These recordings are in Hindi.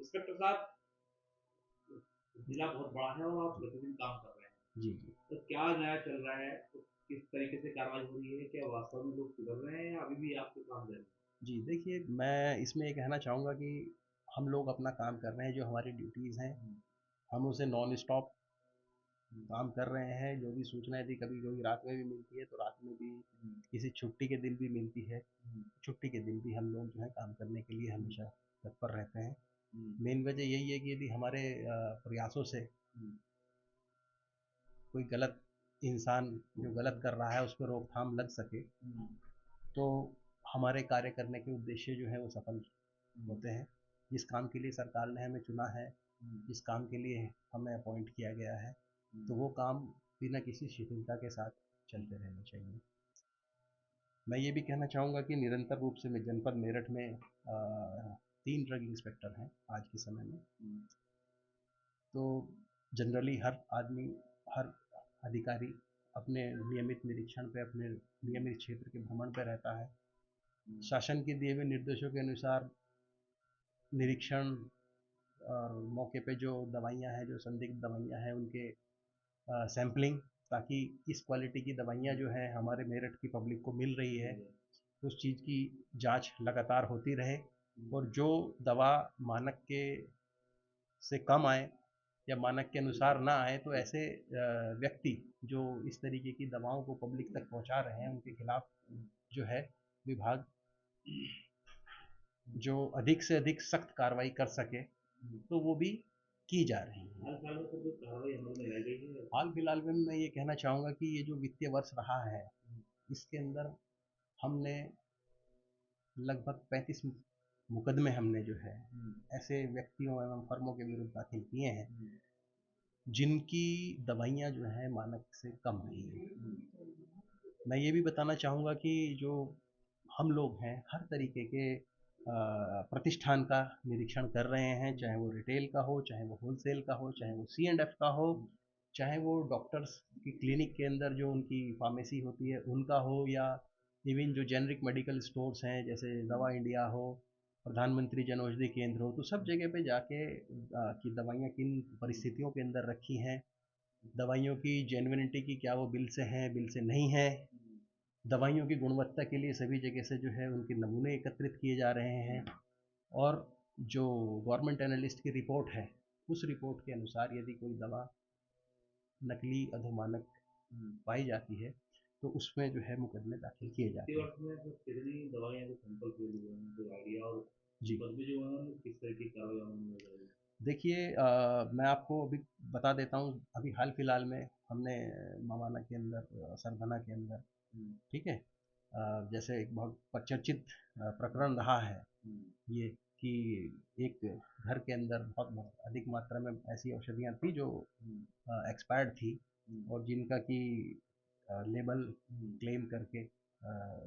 इंस्पेक्टर साहब, जिला बहुत बड़ा है और आप प्रतिदिन काम कर रहे हैं। जी, जी। तो क्या नया चल रहा है? तो किस तरीके से कार्रवाई हो रही है? क्या वास्तव में लोग सुधर रहे हैं या अभी भी आपके काम जारी है? जी, देखिए मैं इसमें ये कहना चाहूँगा कि हम लोग अपना काम कर रहे हैं, जो हमारी ड्यूटीज़ हैं, हुँ, हम उसे नॉन स्टॉप हुँ, काम कर रहे हैं। जो भी सूचनाएँ थी, कभी-कभी रात में भी मिलती है, तो रात में भी, हुँ, किसी छुट्टी के दिन भी मिलती है। हुँ, छुट्टी के दिन भी हम लोग जो है काम करने के लिए हुँ, हमेशा तत्पर रहते हैं। हुँ, मेन वजह यही है कि यदि हमारे प्रयासों से हुँ, कोई गलत इंसान जो गलत हुँ, कर रहा है, उस पे रोकथाम लग सके, हुँ, तो हमारे कार्य करने के उद्देश्य जो है वो सफल हुँ, होते हैं। जिस काम के लिए सरकार ने हमें चुना है, हुँ, जिस काम के लिए हमें अपॉइंट किया गया है, तो हुँ, वो काम बिना किसी शिथिलता के साथ चलते रहने चाहिए। मैं ये भी कहना चाहूँगा कि निरंतर रूप से मैं जनपद मेरठ में 3 ड्रग इंस्पेक्टर हैं आज के समय में। हुँ, तो जनरली हर आदमी, हर अधिकारी अपने नियमित निरीक्षण पे, अपने हुँ, नियमित क्षेत्र के भ्रमण पे रहता है। हुँ, शासन के दिए हुए निर्देशों के अनुसार निरीक्षण और मौके पे जो दवाइयाँ हैं, जो संदिग्ध दवाइयाँ हैं, उनके सैंपलिंग, ताकि इस क्वालिटी की दवाइयाँ जो हैं हमारे मेरठ की पब्लिक को मिल रही है, उस चीज़ की जांच लगातार होती रहे। और जो दवा मानक के से कम आए या मानक के अनुसार ना आए, तो ऐसे व्यक्ति जो इस तरीके की दवाओं को पब्लिक तक पहुंचा रहे हैं, उनके खिलाफ जो है विभाग जो अधिक से अधिक सख्त कार्रवाई कर सके, तो वो भी की जा रही है। हाल फिलहाल में तो जो कार्रवाई अमल में लाई गई है। हाल फिलहाल में मैं ये कहना चाहूँगा कि ये जो वित्तीय वर्ष रहा है, इसके अंदर हमने लगभग 35 मुकदमे हमने जो है हुँ, ऐसे व्यक्तियों एवं फर्मों के विरुद्ध दाखिल किए हैं, हुँ, जिनकी दवाइयाँ जो हैं मानक से कम रही हैं। हुँ, मैं ये भी बताना चाहूँगा कि जो हम लोग हैं, हर तरीके के प्रतिष्ठान का निरीक्षण कर रहे हैं, चाहे वो रिटेल का हो, चाहे वो होलसेल का हो, चाहे वो सी एंड एफ का हो, चाहे वो डॉक्टर्स की क्लिनिक के अंदर जो उनकी फार्मेसी होती है उनका हो, या इवन जो जेनरिक मेडिकल स्टोर्स हैं, जैसे दवा इंडिया हो, प्रधानमंत्री जन औषधि केंद्र हो, तो सब जगह पे जाके कि दवाइयाँ किन परिस्थितियों के अंदर रखी हैं, दवाइयों की जेन्युइनिटी की, क्या वो बिल से हैं, बिल से नहीं है, दवाइयों की गुणवत्ता के लिए सभी जगह से जो है उनके नमूने एकत्रित किए जा रहे हैं। और जो गवर्नमेंट एनालिस्ट की रिपोर्ट है, उस रिपोर्ट के अनुसार यदि कोई दवा नकली, अधोमानक हुँ। पाई जाती है, तो उसमें जो है मुकदमे दाखिल किए इतने जाते हैं। वर्ष में तो कितनी दवाइयाँ के सैंपल फेल हुए हैं, कोई आइडिया? और जी। मुकदमे जो हैं वो किस तरह की कार्रवाई अमल में लाई जाएगी? देखिए मैं आपको अभी बता देता हूँ, अभी हाल फिलहाल में हमने मवाना के अंदर, सरधना के अंदर, हुँ, ठीक है, जैसे एक बहुत प्रचर्चित प्रकरण रहा है हुँ, ये, कि एक घर के अंदर बहुत अधिक मात्रा में ऐसी औषधियाँ थी जो हुँ, एक्सपायर्ड थी, हुँ, और जिनका कि लेबल हुँ, क्लेम करके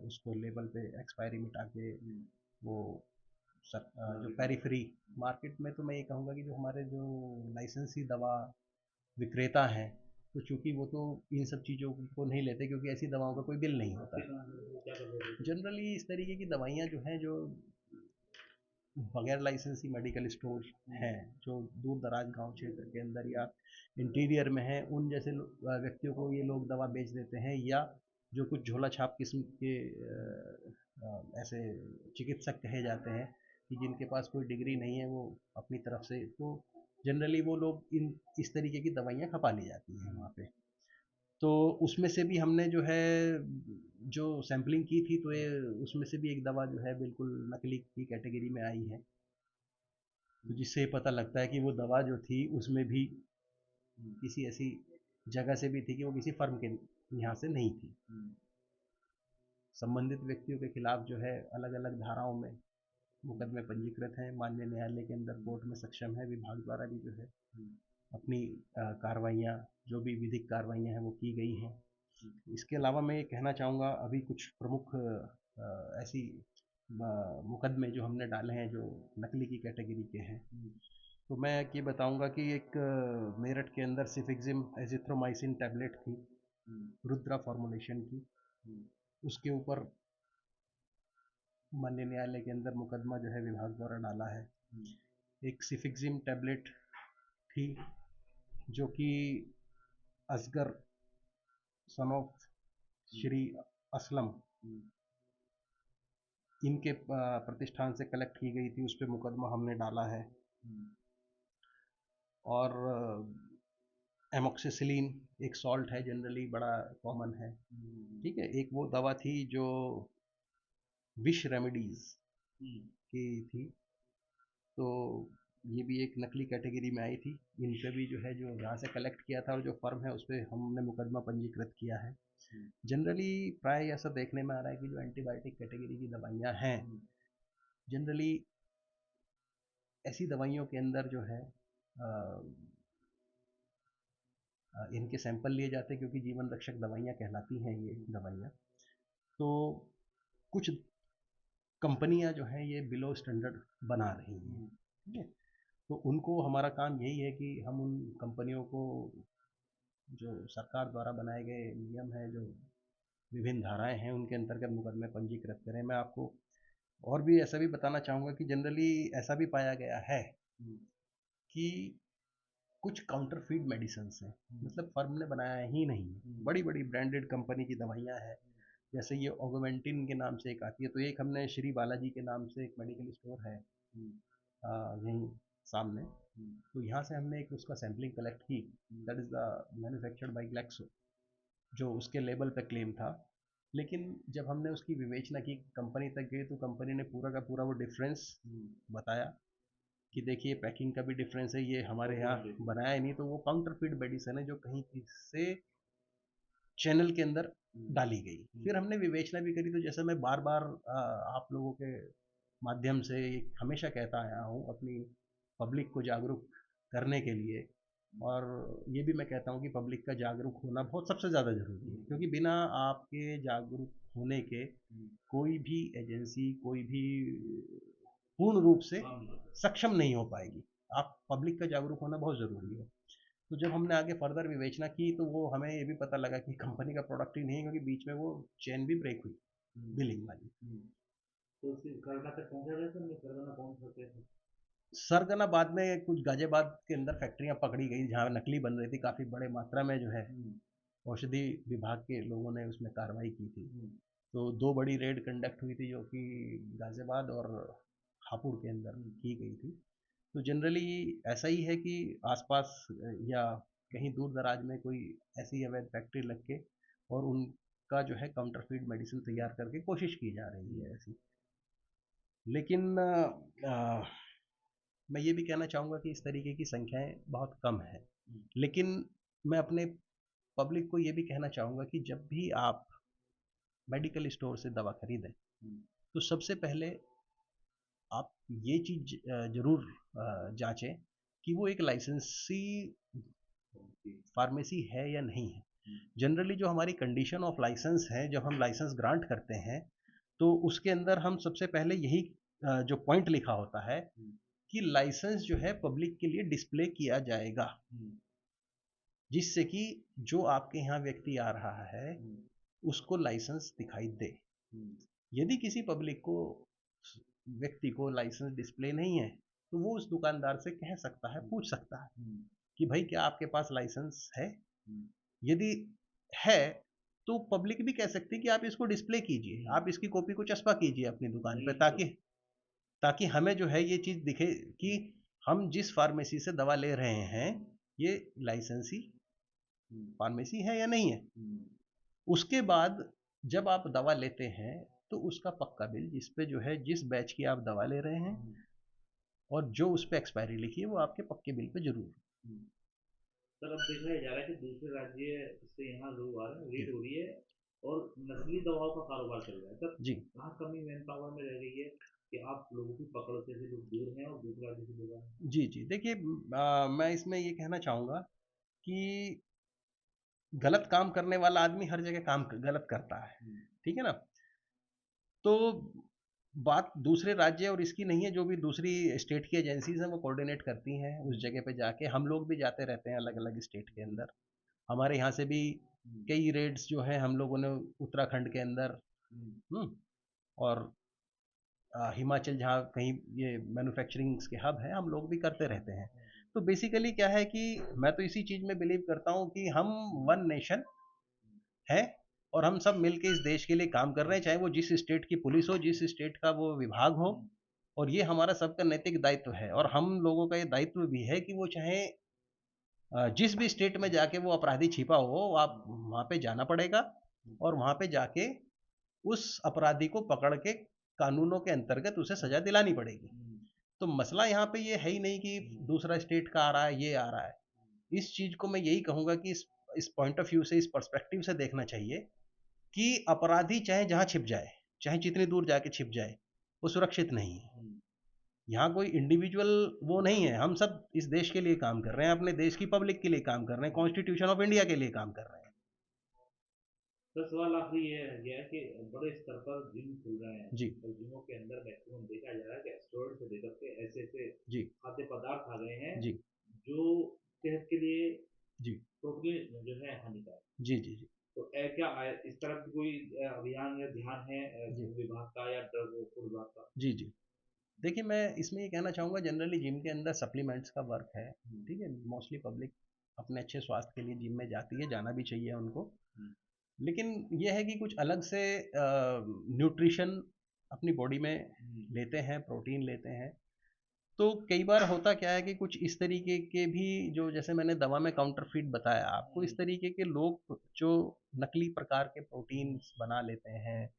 उसको लेबल पे एक्सपायरी मिटा के हुँ, वो जो मार्केट में आ पेरिफेरी मार्केट में, तो मैं ये कहूँगा कि जो हमारे जो लाइसेंसी दवा विक्रेता हैं, तो चूँकि वो तो इन सब चीज़ों को नहीं लेते, क्योंकि ऐसी दवाओं का कोई बिल नहीं होता। आपके यहाँ पे वो क्या कर रहे थे? जनरली इस तरीके की दवाइयाँ जो हैं, जो बगैर लाइसेंसी मेडिकल स्टोर हुँ, हैं, जो दूर दराज गांव क्षेत्र के अंदर या इंटीरियर में हैं, उन जैसे व्यक्तियों को ये लोग दवा बेच देते हैं, या जो कुछ झोला छाप किस्म के ऐसे चिकित्सक कहे जाते हैं, कि जिनके पास कोई डिग्री नहीं है, वो अपनी तरफ से, तो जनरली वो लोग इन इस तरीके की दवाइयाँ खपा ली जाती हैं हुँ, वहाँ पे। तो उसमें से भी हमने जो है जो सैंपलिंग की थी, तो ये उसमें से भी एक दवा जो है बिल्कुल नकली की कैटेगरी में आई है। तो हुँ, जिससे ये पता लगता है कि वो दवा जो थी उसमें भी हुँ, किसी ऐसी जगह से भी थी कि वो किसी फर्म के यहाँ से नहीं थी। हुँ, संबंधित व्यक्तियों के खिलाफ जो है अलग अलग धाराओं में मुकदमे पंजीकृत हैं, माननीय न्यायालय के अंदर हुँ, कोर्ट में सक्षम है, विभाग द्वारा भी जो है हुँ, अपनी कार्रवाइयाँ, जो भी विधिक कार्रवाइयाँ हैं वो की गई हैं। हुँ, इसके अलावा मैं ये कहना चाहूँगा, अभी कुछ प्रमुख ऐसी मुकदमे जो हमने डाले हैं जो नकली की कैटेगरी के हैं, हुँ, तो मैं ये बताऊंगा कि एक मेरठ के अंदर सिफिक्सिम एजिथ्रोमाइसिन टैबलेट थी, हुँ, रुद्रा फॉर्मुलेशन की, हुँ, उसके ऊपर माननीय न्यायालय के अंदर मुकदमा जो है विभाग द्वारा डाला है। हुँ, एक सिफिक्सिम टैबलेट थी, जो कि असगर सन ऑफ श्री असलम इनके प्रतिष्ठान से कलेक्ट की गई थी, उस पर मुकदमा हमने डाला है। और एमोक्सिसिलिन एक सॉल्ट है, जनरली बड़ा कॉमन है, ठीक है। एक वो दवा थी जो विश रेमेडीज की थी, तो ये भी एक नकली कैटेगरी में आई थी। इन पे भी जो है, जो जहाँ से कलेक्ट किया था और जो फर्म है उस पर हमने मुकदमा पंजीकृत किया है। जनरली प्राय ऐसा देखने में आ रहा है कि जो एंटीबायोटिक कैटेगरी की दवाइयाँ हैं, जनरली ऐसी दवाइयों के अंदर जो है इनके सैंपल लिए जाते हैं, क्योंकि जीवन रक्षक दवाइयाँ कहलाती हैं ये दवाइयाँ। तो कुछ कंपनियां जो हैं ये बिलो स्टैंडर्ड बना रही हैं, ठीक है। तो उनको हमारा काम यही है कि हम उन कंपनियों को, जो सरकार द्वारा बनाए गए नियम हैं, जो विभिन्न धाराएं हैं, उनके अंतर्गत मुकदमे पंजीकृत करें। मैं आपको और भी ऐसा भी बताना चाहूँगा कि जनरली ऐसा भी पाया गया है कि कुछ काउंटरफीट मेडिसिन हैं, मतलब फर्म ने बनाया ही नहीं, बड़ी बड़ी ब्रांडेड कंपनी की दवाइयाँ हैं। जैसे ये ऑगमेंटिन के नाम से एक आती है, तो एक हमने श्री बालाजी के नाम से एक मेडिकल स्टोर है यहीं सामने, तो यहाँ से हमने एक उसका सैम्पलिंग कलेक्ट की। That is the manufactured by Glaxo, जो उसके लेबल पे क्लेम था। लेकिन जब हमने उसकी विवेचना की, कंपनी तक गई, तो कंपनी ने पूरा का पूरा वो डिफरेंस बताया कि देखिए पैकिंग का भी डिफरेंस है, ये हमारे यहाँ बनाया ही नहीं। तो वो काउंटरफीट मेडिसिन है जो कहीं से चैनल के अंदर डाली गई। फिर हमने विवेचना भी करी। तो जैसे मैं बार बार आप लोगों के माध्यम से हमेशा कहता आया हूँ, अपनी पब्लिक को जागरूक करने के लिए, और ये भी मैं कहता हूँ कि पब्लिक का जागरूक होना बहुत सबसे ज़्यादा ज़रूरी है, क्योंकि बिना आपके जागरूक होने के कोई भी एजेंसी, कोई भी पूर्ण रूप से सक्षम नहीं हो पाएगी। आप पब्लिक का जागरूक होना बहुत ज़रूरी है। तो जब हमने आगे फर्दर विवेचना की, तो वो हमें ये भी पता लगा कि कंपनी का प्रोडक्ट ही नहीं है, क्योंकि बीच में वो चेन भी ब्रेक हुई बिलिंग वाली। तो उसकी गणना तक पहुंचा गया सर, नहीं गणना पहुंच सकते थे? सरगना बाद में कुछ गाजियाबाद के अंदर फैक्ट्रियां पकड़ी गई जहाँ नकली बन रही थी, काफ़ी बड़े मात्रा में जो है औषधि विभाग के लोगों ने उसमें कार्रवाई की थी। तो 2 बड़ी रेड कंडक्ट हुई थी, जो कि गाजियाबाद और हापुड़ के अंदर की गई थी। तो जनरली ऐसा ही है कि आसपास या कहीं दूर दराज में कोई ऐसी अवैध फैक्ट्री लग के और उनका जो है काउंटरफीट मेडिसिन तैयार करके कोशिश की जा रही है ऐसी। लेकिन मैं ये भी कहना चाहूँगा कि इस तरीके की संख्याएं बहुत कम है। लेकिन मैं अपने पब्लिक को ये भी कहना चाहूँगा कि जब भी आप मेडिकल स्टोर से दवा खरीदें, तो सबसे पहले आप ये चीज़ ज़रूर जांचें कि वो एक लाइसेंसी फार्मेसी है या नहीं है। जनरली जो हमारी कंडीशन ऑफ लाइसेंस है, जब हम लाइसेंस ग्रांट करते हैं, तो उसके अंदर हम सबसे पहले यही जो पॉइंट लिखा होता है कि लाइसेंस जो है पब्लिक के लिए डिस्प्ले किया जाएगा, जिससे कि जो आपके यहाँ व्यक्ति आ रहा है उसको लाइसेंस दिखाई दे। यदि किसी पब्लिक को, व्यक्ति को लाइसेंस डिस्प्ले नहीं है, तो वो उस दुकानदार से कह सकता है, पूछ सकता है कि भाई क्या आपके पास लाइसेंस है। यदि है तो पब्लिक भी कह सकती है कि आप इसको डिस्प्ले कीजिए, आप इसकी कॉपी को चस्पा कीजिए अपनी दुकान पे, ताकि ताकि हमें जो है ये चीज़ दिखे कि हम जिस फार्मेसी से दवा ले रहे हैं ये लाइसेंसी फार्मेसी है या नहीं है। उसके बाद जब आप दवा लेते हैं तो उसका पक्का बिल, जिस पे जो है जिस बैच की आप दवा ले रहे हैं और जो उस पर एक्सपायरी लिखी है, वो आपके पक्के बिल पे जरूर। सर अब देखा जा रहा है कि दूसरे राज्य से यहाँ लोग आ रहे हैं, रेड हो रही है और नकली दवाओं का कारोबार चल रहा है सर। जी कहाँ कमी मैन पावर में रह गई है कि आप लोगों की पकड़ से लोग दूर हैं और दूसरे राज्य से लोग आ रहे हैं? जी जी, देखिए मैं इसमें ये कहना चाहूँगा कि गलत काम करने वाला आदमी हर जगह काम गलत करता है, ठीक है ना। तो बात दूसरे राज्य और इसकी नहीं है, जो भी दूसरी स्टेट की एजेंसीज हैं वो कोऑर्डिनेट करती हैं उस जगह पे जाके। हम लोग भी जाते रहते हैं अलग अलग स्टेट के अंदर। हमारे यहाँ से भी कई रेड्स जो हैं हम लोगों ने उत्तराखंड के अंदर और हिमाचल जहाँ कहीं ये मैन्युफैक्चरिंग्स के हब हैं, हम लोग भी करते रहते हैं। तो बेसिकली क्या है कि मैं तो इसी चीज़ में बिलीव करता हूँ कि हम वन नेशन हैं और हम सब मिलके इस देश के लिए काम कर रहे हैं, चाहे वो जिस स्टेट की पुलिस हो, जिस स्टेट का वो विभाग हो, और ये हमारा सबका नैतिक दायित्व है। और हम लोगों का ये दायित्व भी है कि वो चाहे जिस भी स्टेट में जाके वो अपराधी छिपा हो, आप वहाँ पे जाना पड़ेगा और वहाँ पे जाके उस अपराधी को पकड़ के कानूनों के अंतर्गत उसे सजा दिलानी पड़ेगी। तो मसला यहाँ पे ये है ही नहीं कि दूसरा स्टेट का आ रहा है, ये आ रहा है। इस चीज़ को मैं यही कहूँगा कि इस पॉइंट ऑफ व्यू से, इस पर्सपेक्टिव से देखना चाहिए कि अपराधी चाहे जहाँ छिप जाए, चाहे जितनी दूर जाके छिप जाए, वो सुरक्षित नहीं है। यहाँ कोई इंडिविजुअल वो नहीं है, हम सब इस देश के लिए काम कर रहे हैं, अपने देश की पब्लिक के लिए काम कर रहे हैं, कॉन्स्टिट्यूशन ऑफ इंडिया के लिए काम कर रहे हैं। तो सवाल आखिरी ये है गया कि बड़े स्तर पर जिम खुल रहे हैं जी और जिमों के अंदर मैक्सिमम देखा जा रहा है कि एस्टेरॉइड से लेकर के ऐसे ऐसे जी खाद्य पदार्थ आ गए हैं जी जो सेहत के लिए जी टोटली जो है हानिकारक। जी जी जी तो क्या इस तरफ की कोई अभियान या ध्यान है जी विभाग का या ड्रग फूड विभाग का? जी जी देखिए, मैं इसमें ये कहना चाहूँगा, जनरली जिम के अंदर सप्लीमेंट्स का वर्क है। हम्म, ठीक है, मोस्टली पब्लिक अपने अच्छे स्वास्थ्य के लिए जिम में जाती है, जाना भी चाहिए उनको। हम्म, लेकिन ये है कि कुछ अलग से न्यूट्रिशन अपनी बॉडी में हम्म, लेते हैं, प्रोटीन लेते हैं। तो कई बार होता क्या है कि कुछ इस तरीके के भी, जो जैसे मैंने दवा में काउंटरफीट बताया आपको, इस तरीके के लोग जो नकली प्रकार के प्रोटीन्स बना लेते हैं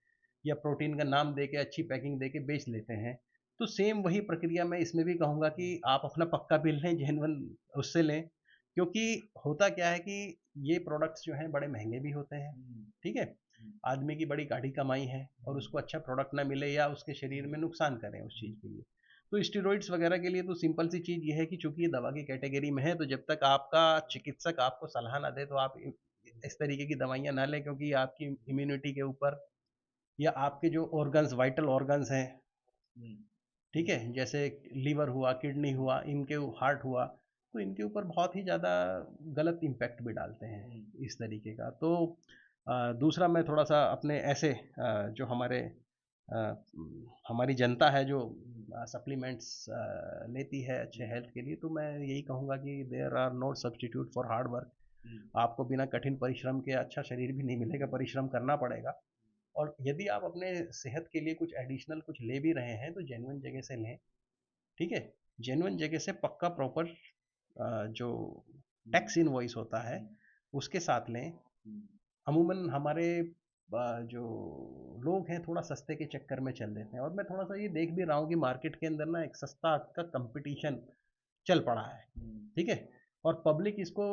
या प्रोटीन का नाम दे के, अच्छी पैकिंग दे के बेच लेते हैं। तो सेम वही प्रक्रिया मैं इसमें भी कहूँगा कि आप अपना पक्का बिल लें, जेन्युइन उससे लें। क्योंकि होता क्या है कि ये प्रोडक्ट्स जो हैं बड़े महंगे भी होते हैं। हम्म, ठीक है, आदमी की बड़ी गाढ़ी कमाई है और उसको अच्छा प्रोडक्ट ना मिले या उसके शरीर में नुकसान करें उस चीज़ के लिए। तो स्टेरॉइड्स वगैरह के लिए तो सिंपल सी चीज़ ये है कि चूंकि ये दवा की कैटेगरी में है, तो जब तक आपका चिकित्सक आपको सलाह ना दे, तो आप इस तरीके की दवाइयाँ ना लें, क्योंकि आपकी इम्यूनिटी के ऊपर या आपके जो ऑर्गन्स, वाइटल ऑर्गन्स हैं, हम्म, ठीक है, जैसे लीवर हुआ, किडनी हुआ, इनके हार्ट हुआ, तो इनके ऊपर बहुत ही ज़्यादा गलत इम्पैक्ट भी डालते हैं हम्म, इस तरीके का। तो दूसरा मैं थोड़ा सा अपने ऐसे जो हमारी जनता है जो सप्लीमेंट्स लेती है अच्छे हेल्थ के लिए, तो मैं यही कहूँगा कि there are no substitute for hard work. Hmm, आपको बिना कठिन परिश्रम के अच्छा शरीर भी नहीं मिलेगा, परिश्रम करना पड़ेगा। और यदि आप अपने सेहत के लिए कुछ एडिशनल कुछ ले भी रहे हैं, तो जेन्युइन जगह से लें। ठीक है, जेन्युइन जगह से पक्का प्रॉपर जो टैक्स इनवॉइस होता है उसके साथ लें। अमूमन हमारे जो लोग हैं थोड़ा सस्ते के चक्कर में चल देते हैं, और मैं थोड़ा सा ये देख भी रहा हूँ कि मार्केट के अंदर ना एक सस्ता का कंपटीशन चल पड़ा है। ठीक है, और पब्लिक इसको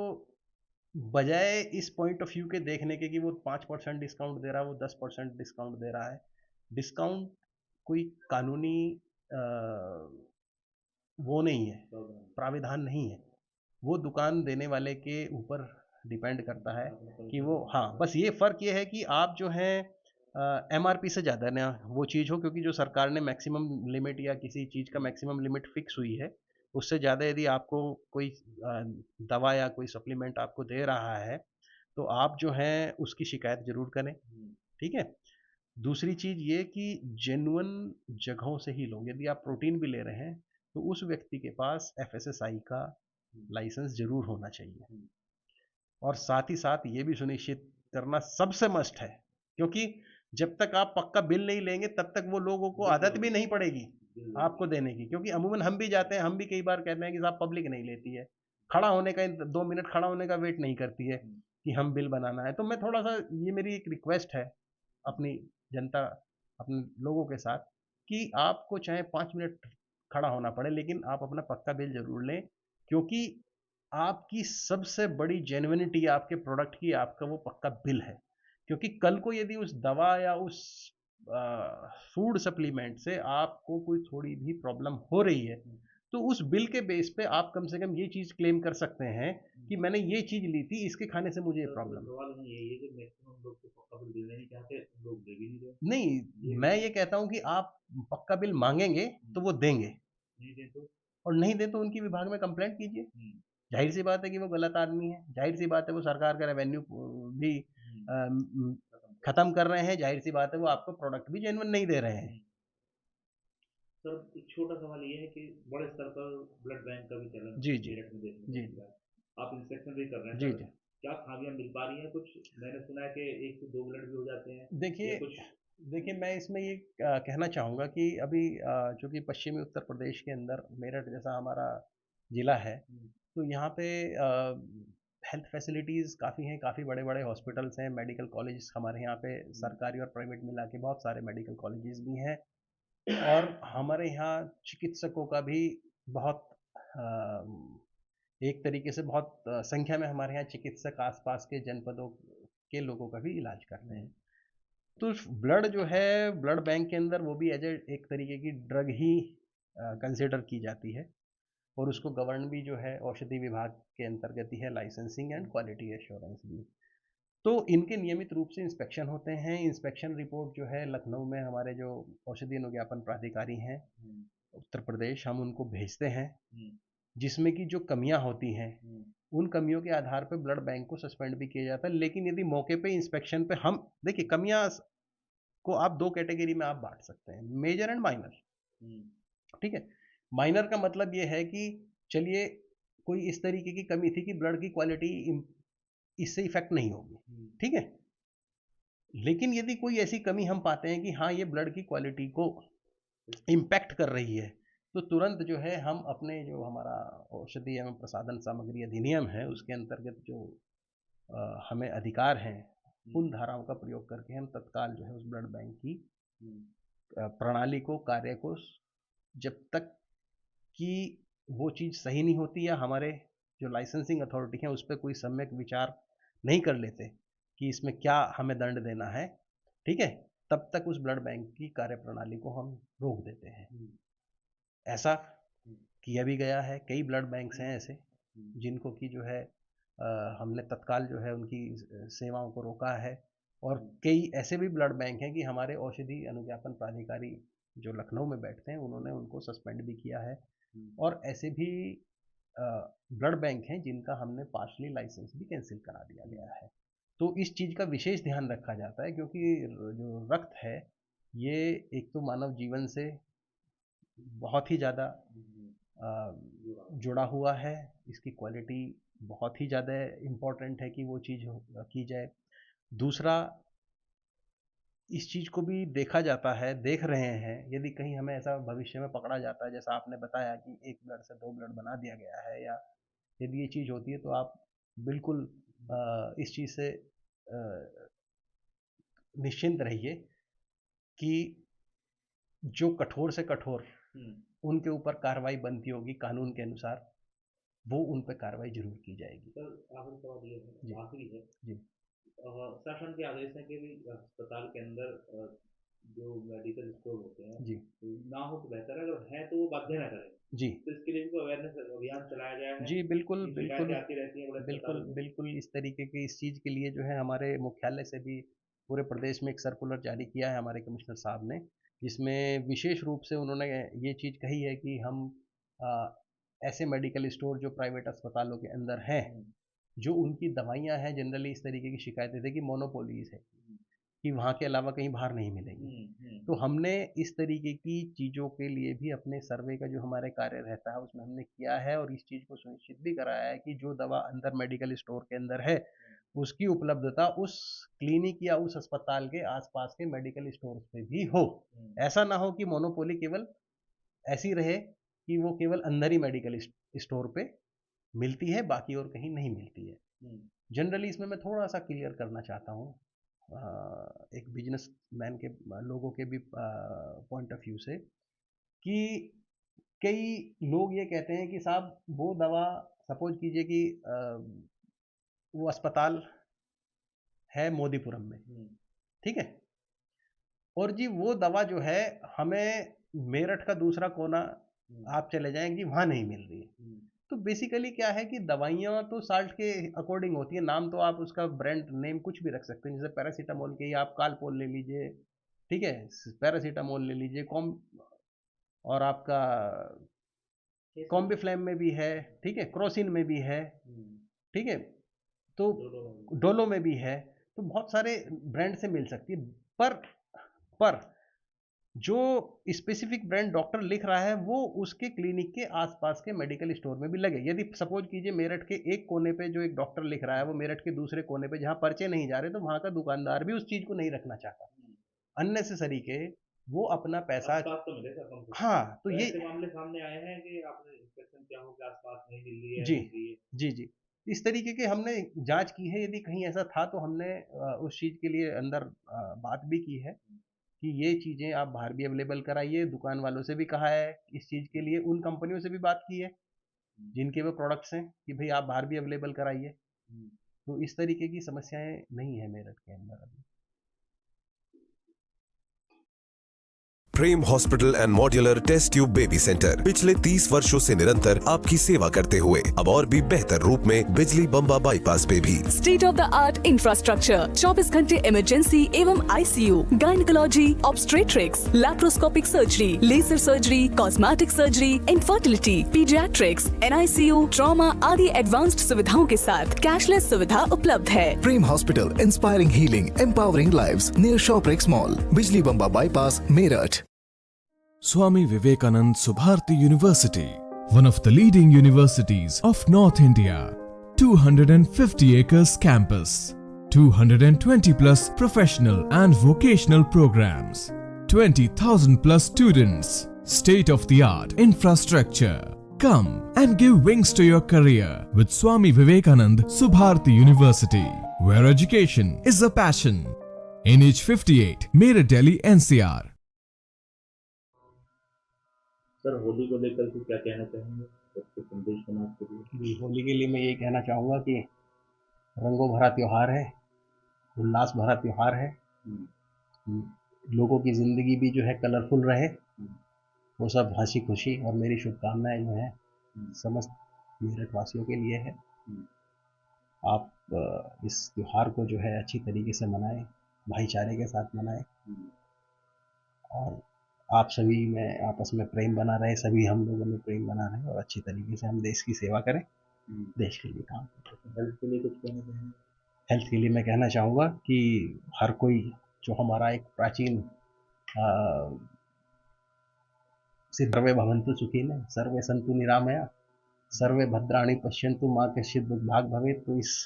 बजाय इस पॉइंट ऑफ व्यू के देखने के कि वो 5% डिस्काउंट दे रहा है, वो 10% डिस्काउंट दे रहा है, डिस्काउंट कोई कानूनी अ, वो नहीं है, प्राविधान नहीं है। वो दुकान देने वाले के ऊपर डिपेंड करता है कि वो, हाँ, बस ये फ़र्क ये है कि आप जो है एमआरपी से ज़्यादा ना वो चीज़ हो, क्योंकि जो सरकार ने मैक्सिमम लिमिट या किसी चीज़ का मैक्सिमम लिमिट फिक्स हुई है, उससे ज़्यादा यदि आपको कोई दवा या कोई सप्लीमेंट आपको दे रहा है, तो आप जो है उसकी शिकायत ज़रूर करें। ठीक है, दूसरी चीज़ ये कि जेन्युइन जगहों से ही लो। यदि आप प्रोटीन भी ले रहे हैं, तो उस व्यक्ति के पास एफएसएसआई का लाइसेंस ज़रूर होना चाहिए। और साथ ही साथ ये भी सुनिश्चित करना सबसे मस्ट है, क्योंकि जब तक आप पक्का बिल नहीं लेंगे, तब तक वो लोगों को आदत भी नहीं पड़ेगी आपको देने की। क्योंकि अमूमन हम भी जाते हैं, हम भी कई बार कहते हैं कि साहब पब्लिक नहीं लेती है, खड़ा होने का 2 मिनट खड़ा होने का वेट नहीं करती है कि हम बिल बनाना है। तो मैं थोड़ा सा, ये मेरी एक रिक्वेस्ट है अपनी जनता, अपने लोगों के साथ, कि आपको चाहे 5 मिनट खड़ा होना पड़े, लेकिन आप अपना पक्का बिल जरूर लें। क्योंकि आपकी सबसे बड़ी जेन्युइनिटी आपके प्रोडक्ट की आपका वो पक्का बिल है। क्योंकि कल को यदि उस दवा या उस फूड सप्लीमेंट से आपको कोई थोड़ी भी प्रॉब्लम हो रही है, तो उस बिल के बेस पे आप कम से कम ये चीज़ क्लेम कर सकते हैं कि मैंने ये चीज़ ली थी, इसके खाने से मुझे ये सर प्रॉब्लम। सवाल नहीं यही है कि मैक्सिमम लोग तो पक्का बिल देना नहीं चाहते, लोग दे भी नहीं रहे। नहीं, ये मैं ये कहता हूँ कि आप पक्का बिल मांगेंगे तो वो देंगे, नहीं दे तो और नहीं दे तो उनकी विभाग में कंप्लेंट कीजिए। जाहिर सी बात है कि वो गलत आदमी है, जाहिर सी बात है वो सरकार का रेवेन्यू भी खत्म कर खत्म कर रहे हैं, जाहिर सी बात है वो आपको प्रोडक्ट भी जेन्युइन नहीं दे रहे हैं। सर एक छोटा सवाल ये है कि बड़े स्तर पर ब्लड बैंक का भी चलन जी, जी। मेरठ में देखने को जी, मिल जी। रहा है। आप इंस्पेक्शन भी कर रहे हैं जी, सर, जी। क्या खामियां मिल पा रही हैं कुछ? मैंने सुना है कि 1 से 2 ब्लड भी हो जाते हैं देखिए या कुछ। देखिए मैं इसमें ये कहना चाहूँगा कि अभी चूँकि पश्चिमी उत्तर प्रदेश के अंदर मेरठ जैसा हमारा ज़िला है, हम्म, तो यहाँ पे हेल्थ फैसिलिटीज़ काफ़ी हैं, काफ़ी बड़े-बड़े हॉस्पिटल्स हैं, मेडिकल कॉलेजेस हमारे यहाँ पे हम्म, सरकारी और प्राइवेट मिला के बहुत सारे मेडिकल कॉलेजेस भी हैं। और हमारे यहाँ चिकित्सकों का भी बहुत एक तरीके से बहुत संख्या में हमारे यहाँ चिकित्सक आसपास के जनपदों के लोगों का भी इलाज करते हम्म, हैं। तो ब्लड जो है ब्लड बैंक के अंदर वो भी एज ए एक तरीके की ड्रग ही कंसिडर की जाती है और उसको गवर्न भी जो है औषधि विभाग के अंतर्गत ही है, licensing and hmm, quality assurance भी। तो इनके नियमित रूप से इंस्पेक्शन होते हैं। इंस्पेक्शन रिपोर्ट जो है लखनऊ में हमारे जो औषधि अनुज्ञापन प्राधिकारी हैं हम्म, उत्तर प्रदेश, हम उनको भेजते हैं, हम्म, जिसमें कि जो कमियां होती हैं हम्म, उन कमियों के आधार पर ब्लड बैंक को सस्पेंड भी किया जाता है। लेकिन यदि मौके पे इंस्पेक्शन पे हम देखिए कमियां को आप दो कैटेगरी में आप बांट सकते हैं, मेजर एंड माइनर। हम्म, ठीक है, माइनर का मतलब ये है कि चलिए कोई इस तरीके की कमी थी कि ब्लड की क्वालिटी इससे इफेक्ट नहीं होगी, हम्म, ठीक है। लेकिन यदि कोई ऐसी कमी हम पाते हैं कि हाँ ये ब्लड की क्वालिटी को इम्पैक्ट कर रही है, तो तुरंत जो है हम अपने जो हमारा औषधि एवं प्रसाधन सामग्री अधिनियम है उसके अंतर्गत जो हमें अधिकार हैं हम्म, उन धाराओं का प्रयोग करके हम तत्काल जो है उस ब्लड बैंक की हम्म, प्रणाली को, कार्य को, जब तक कि वो चीज़ सही नहीं होती या हमारे जो लाइसेंसिंग अथॉरिटी है उस पर कोई सम्यक विचार नहीं कर लेते कि इसमें क्या हमें दंड देना है, ठीक है, तब तक उस ब्लड बैंक की कार्यप्रणाली को हम रोक देते हैं। हम्म, ऐसा हम्म, किया भी गया है, कई ब्लड बैंक्स हैं ऐसे हम्म, जिनको कि जो है हमने तत्काल जो है उनकी सेवाओं को रोका है। और हम्म, कई ऐसे भी ब्लड बैंक हैं कि हमारे औषधि अनुज्ञापन प्राधिकारी जो लखनऊ में बैठते हैं उन्होंने उनको सस्पेंड भी किया है। हम्म, और ऐसे भी ब्लड बैंक हैं जिनका हमने पार्शली लाइसेंस भी कैंसिल करा दिया हम्म, गया है। तो इस चीज़ का विशेष ध्यान रखा जाता है क्योंकि जो रक्त है ये एक तो मानव जीवन से बहुत ही ज़्यादा हम्म, अ, जुड़ा। जुड़ा हुआ है। इसकी क्वालिटी बहुत ही ज़्यादा इम्पोर्टेंट है कि वो चीज़ की जाए। दूसरा, इस चीज़ को भी देखा जाता है, देख रहे हैं, यदि कहीं हमें ऐसा भविष्य में पकड़ा जाता है जैसा आपने बताया कि 1 ब्लड से 2 ब्लड बना दिया गया है, या यदि ये चीज़ होती है तो आप बिल्कुल इस चीज़ से निश्चिंत रहिए कि जो कठोर से कठोर हम्म, उनके ऊपर कार्रवाई बनती होगी कानून के अनुसार, वो उन पे कार्रवाई ज़रूर की जाएगी। सर आखिरी सवाल ये जी, है, आखिरी है। जी, शासन के आदेश है कि भी अस्पताल के अंदर जो मेडिकल स्टोर होते हैं जी, तो ना हो तो बेहतर है, अगर है तो वो बाध्य ना करें। जी। तो इसके लिए भी अवेयरनेस अभियान चलाया गया है जी, बिल्कुल, कि शिकायतें बिल्कुल, आती रहती हैं बड़े बिल्कुल, अस्पतालों से। बिल्कुल इस तरीके की इस चीज़ के लिए जो है हमारे मुख्यालय से भी पूरे प्रदेश में एक सर्कुलर जारी किया है हमारे कमिश्नर साहब ने, जिसमें विशेष रूप से उन्होंने ये चीज़ कही है कि हम अ, ऐसे मेडिकल स्टोर जो प्राइवेट अस्पतालों के अंदर हैं, हम्म, जो उनकी दवाइयाँ हैं जनरली इस तरीके की शिकायतें थी कि मोनोपोलीज़ है, हम्म, कि वहाँ के अलावा कहीं बाहर नहीं मिलेंगी। हम्म, तो हमने इस तरीके की चीज़ों के लिए भी अपने सर्वे का जो हमारे कार्य रहता है उसमें हमने किया है और इस चीज़ को सुनिश्चित भी कराया है कि जो दवा अंदर मेडिकल स्टोर के अंदर है उसकी उपलब्धता उस क्लिनिक या उस अस्पताल के आसपास के मेडिकल स्टोर्स पे भी हो। हम्म, ऐसा ना हो कि मोनोपोली केवल ऐसी रहे कि वो केवल अंदर ही मेडिकल स्टोर पे मिलती है, बाकी और कहीं नहीं मिलती है। हम्म, जनरली इसमें मैं थोड़ा सा क्लियर करना चाहता हूँ एक बिजनेसमैन के लोगों के भी पॉइंट ऑफ व्यू से कि कई लोग ये कहते हैं कि साहब वो दवा, सपोज कीजिए कि वो अस्पताल है मोदीपुरम में, हम्म, ठीक है, और जी वो दवा जो है हमें मेरठ का दूसरा कोना हम्म, आप चले जाएंगे वहाँ नहीं मिल रही है। हम्म, तो बेसिकली क्या है कि दवाइयाँ तो साल्ट के अकॉर्डिंग होती है, नाम तो आप उसका ब्रांड नेम कुछ भी रख सकते हैं, जैसे पैरासीटामोल के ही आप कालपोल ले लीजिए, ठीक है, पैरासीटामोल ले लीजिए, कॉम और आपका कैसे? कॉम्बिफ्लैम में भी है, ठीक है, क्रोसिन में भी है, हम्म, ठीक है, तो दोनों में भी। डोलो में भी है, तो बहुत सारे ब्रांड से मिल सकती है। पर पर जो स्पेसिफिक ब्रांड डॉक्टर लिख रहा है वो उसके क्लिनिक के आसपास के मेडिकल स्टोर में भी लगे। यदि सपोज कीजिए मेरठ के एक कोने पे जो एक डॉक्टर लिख रहा है वो मेरठ के दूसरे कोने पे जहाँ पर्चे नहीं जा रहे, तो वहाँ का दुकानदार भी उस चीज़ को नहीं रखना चाहता। अननेसेसरी के वो अपना पैसा। आसपास तो मिले सर कम से कम। हाँ, तो तो ये ऐसे मामले सामने आए हैं कि आपने इंस्पेक्शन किया हो कि आसपास नहीं मिल रही है, जी, मिल रही है? जी, जी। इस तरीके के हमने जाँच की है, यदि कहीं ऐसा था तो हमने उस चीज़ के लिए अंदर बात भी की है कि ये चीज़ें आप बाहर भी अवेलेबल कराइए, दुकान वालों से भी कहा है इस चीज़ के लिए, उन कंपनियों से भी बात की है, हुँ, जिनके वो प्रोडक्ट्स हैं कि भई आप बाहर भी अवेलेबल कराइए। हुँ। तो इस तरीके की समस्याएँ नहीं है मेरठ के अंदर अभी। Prem hospital and modular test tube baby centre पिछले 30 वर्षों से निरंतर आपकी सेवा करते हुए अब और भी बेहतर रूप में बिजली बम्बा बाईपास पे भी। State of the art infrastructure, 24 घंटे इमरजेंसी एवं ICU, gynaecology, obstetrics, laparoscopic surgery, laser surgery, cosmetic surgery, infertility, paediatrics, NICU, trauma आदि एडवांस्ड सुविधाओं के साथ कैशलेस सुविधा उपलब्ध है। Prem hospital, inspiring healing, empowering lives, near Shoprix mall, Bijli Bamba bypass, Meerut. Swami Vivekanand Subharti University, one of the leading universities of North India. 250 acres campus, 220 plus professional and vocational programs, 20,000 plus students, state of the art infrastructure. Come and give wings to your career with Swami Vivekanand Subharti University, where education is a passion. NH58, Meerut, Delhi, NCR. Sir Holi को लेकर के क्या कहना चाहेंगे? बच्चे संदेश समाज के लिए। जी, होली के लिए मैं यही कहना चाहूँगा कि रंगों भरा त्योहार है, उल्लास भरा त्योहार है। लोगों की ज़िंदगी भी जो है कलरफुल रहे, वो सब हँसी खुशी, और मेरी शुभकामनाएं जो हैं समस्त मेरठ वासियों के लिए है। आप इस त्योहार को जो है अच्छी तरीके से मनाएं, भाईचारे के साथ मनाएं, और आप सभी में आपस में प्रेम बना रहे, सभी हम लोगों में प्रेम बना रहे, और अच्छी तरीके से हम देश की सेवा करें, देश के लिए काम करें। हेल्थ के लिए कुछ कहना चाहेंगे? हेल्थ के लिए मैं कहना चाहूँगा कि हर कोई जो हमारा एक प्राचीन सर्वे भवन्तु सुखिनः, सर्वे सन्तु निरामया, सर्वे भद्राणि पश्यन्तु मा कश्चित् दुर्भाग् भवेत्। तो इस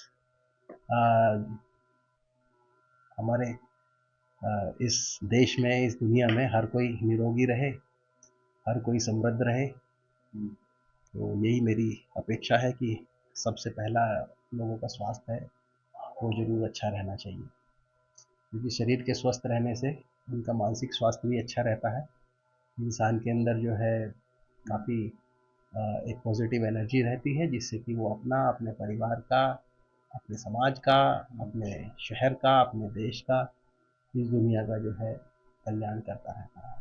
हमारे इस देश में, इस दुनिया में हर कोई निरोगी रहे, हर कोई समृद्ध रहे। तो यही मेरी अपेक्षा है कि सबसे पहला लोगों का स्वास्थ्य है वो ज़रूर अच्छा रहना चाहिए, क्योंकि शरीर के स्वस्थ रहने से उनका मानसिक स्वास्थ्य भी अच्छा रहता है। इंसान के अंदर जो है काफ़ी एक पॉजिटिव एनर्जी रहती है, जिससे कि वो अपना, अपने परिवार का, अपने समाज का, अपने शहर का, अपने देश का, इस दुनिया का जो है कल्याण करता रहता है।